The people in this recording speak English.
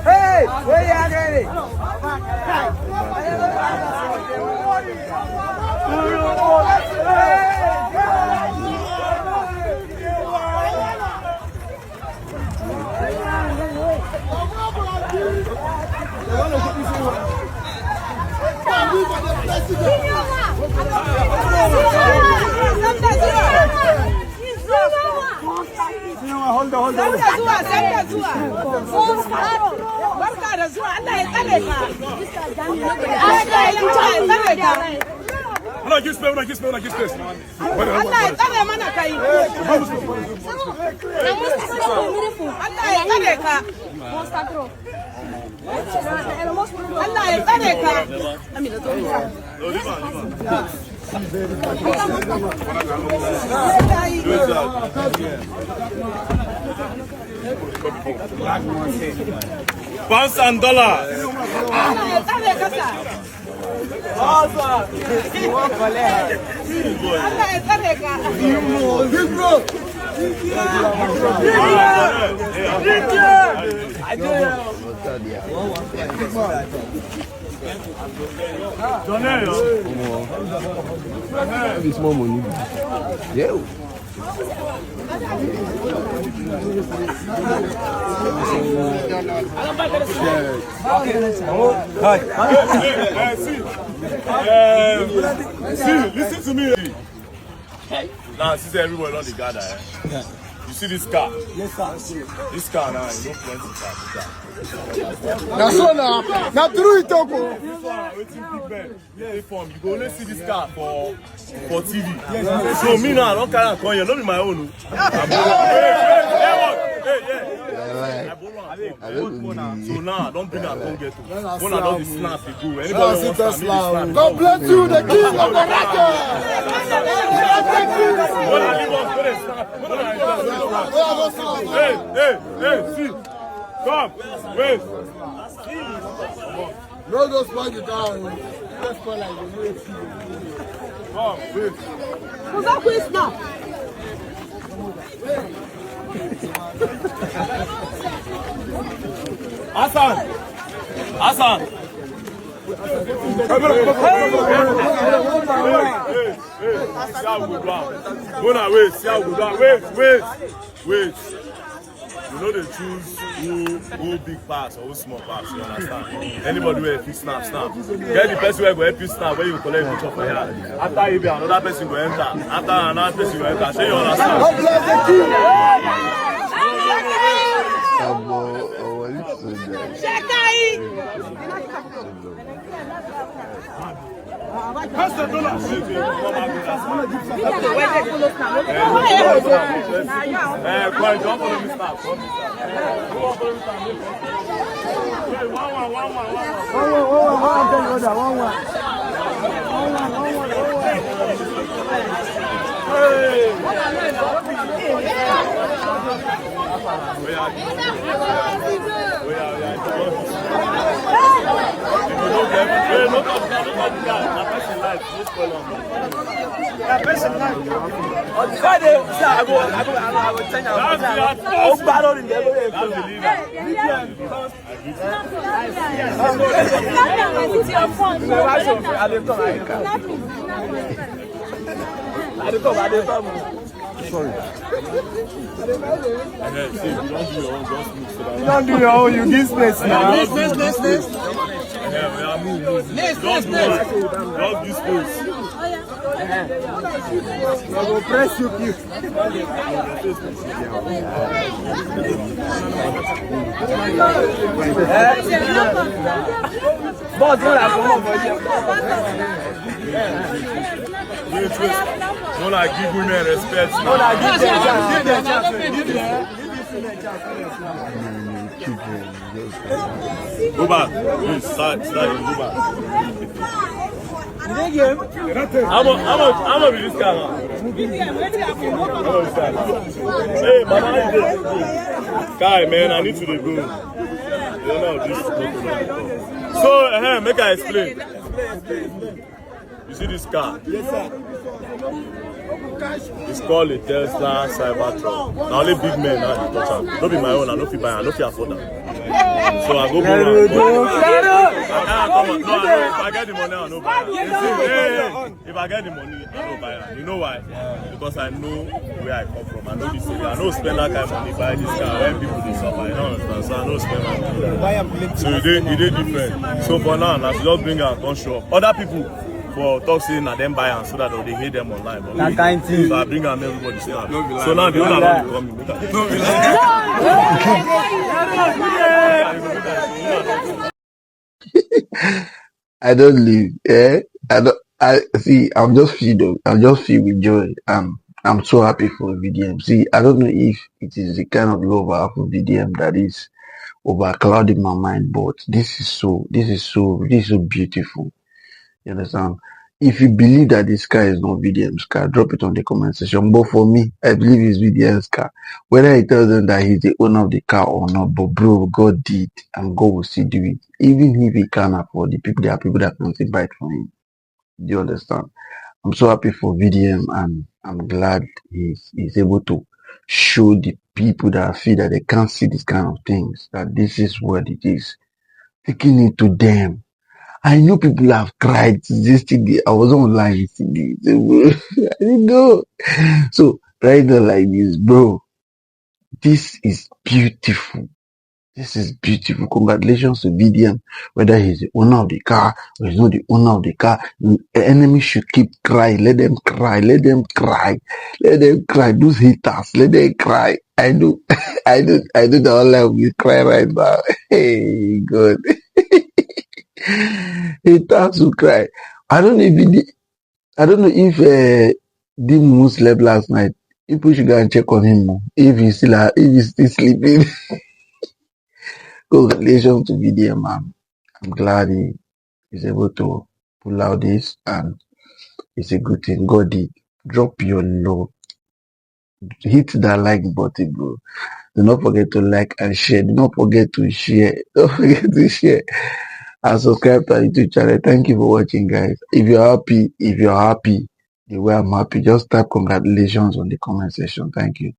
Hey, where you at, ready? Hold on. Pounds and dollars. This more money. Yeah. See, listen to me. Now, see everyone on the gather. Eh? You see this car? Yes, sir. This car now, you know plenty car. That's all now through it all. This one, waiting big man. You go only see this car for TV. Yes, so me now, I don't carry a coin. Not be my own. So now, I don't bring a gun get to. When I don't snap, it go. Anybody wants to snap? God bless you, the king of the record. When I leave off, when I snap. Hey, see. Come, wait. No, don't spoil the car. Don't spoil like the Come, wait. Who's that quiz now? Hassan. Wait. You know they choose who big pass or who small pass, you understand? Anybody will help you snap. Get the person who will help you snap when you collect the chop for here. After you be another person will enter. After another person will enter. So you understand? God bless the king. Pass the dollar. Don't follow me, stop. Sorry. You don't do your own, you give space now. Next. Just give space. I will press you, keep. Don't I give women respect? Go back. Please, start. Go back. How much is this car now? Hey, Mama, guy, man, I need to go. You don't know this. So, make I explain. You see this car? Yes, sir. It's called a Tesla Cybertruck. Now only big men now they touch am. No be my own, I no fit buy am, I no fit afford am. So I go buy am. I can't come on. No, if I get the money, I no buy am. If I get the money, I no buy am. You know why? Because I know where I come from. I know this area. I no spend that kind of money buy this car when people dey suffer. You don't understand? So I no spend my money. So it dey different. So for now, I should just bring am come show up. Other people for talk say na them buy am so that they hate them online. But that kind thing. So I bring am everybody say am. So now the owner don dey come in. No be I don't leave. I see. I'm just filled. I'm just filled with joy. I'm so happy for VDM. See, I don't know if it is the kind of love I have for VDM that is overclouding my mind, but this is so beautiful. You understand? If you believe that this car is not VDM's car, drop it on the comment section. But for me, I believe it's VDM's car. Whether he tells them that he's the owner of the car or not, but bro, God did, and God will still do it. Even if he can't afford it, there are people that can still buy it for him. Do you understand? I'm so happy for VDM, and I'm glad he's able to show the people that feel that they can't see this kind of things, that this is what it is. Taking it to them. I know people have cried yesterday. I was online yesterday. I didn't know. So right now like this, bro, this is beautiful. This is beautiful. Congratulations to VDM. Whether he's the owner of the car or he's not the owner of the car, the enemy should keep crying. Let them cry. Let them cry. Let them cry. Those haters, let them cry. I know. I know the online will cry right now. Hey, God. Haters will cry. I don't know if Dim slept last night. People should go and check on him more. If he's still sleeping. Congratulations to VDM, man. I'm glad he is able to pull out this, and it's a good thing. God did. Drop your love. Hit that like button, bro. Do not forget to like and share. Do not forget to share. Don't forget to share. And subscribe to our YouTube channel. Thank you for watching, guys. If you're happy the way I'm happy, just type congratulations on the comment section. Thank you.